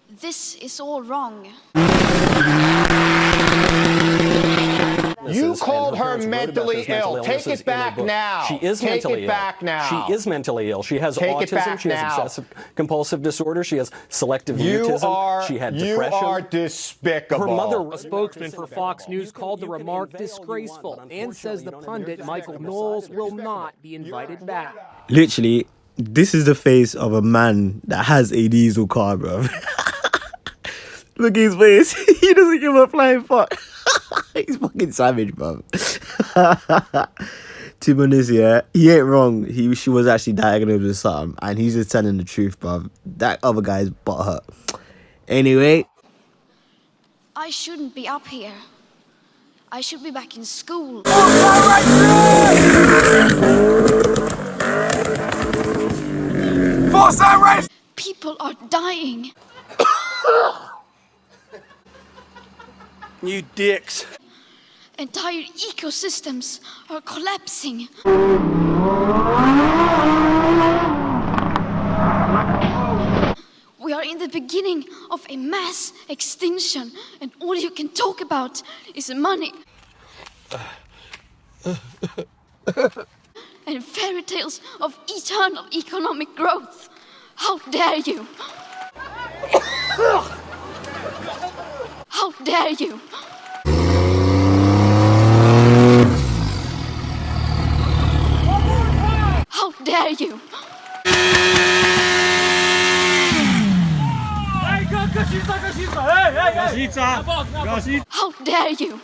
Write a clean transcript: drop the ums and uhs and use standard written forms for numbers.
This is all wrong. You called her mentally ill. Take it back now. She is mentally ill. Take it back now. She is mentally ill. She has autism. She has obsessive compulsive disorder. She has selective mutism. She had depression. You are despicable. Her mother, a spokesman for Fox News, called the remark disgraceful and says the pundit Michael Knowles will not be invited back. Literally, this is the face of a man that has a diesel car, bro. Look at his face. He doesn't give a flying fuck. He's fucking savage, bro. To be honest, yeah, he ain't wrong. She was actually diagnosed with something, and he's just telling the truth, bro. That other guy's butthurt. Anyway. I shouldn't be up here. I should be back in school. People are dying. you dicks. Entire ecosystems are collapsing. We are in the beginning of a mass extinction, and all you can talk about is money. And fairy tales of eternal economic growth. How dare you? How dare you? How dare you? How dare you?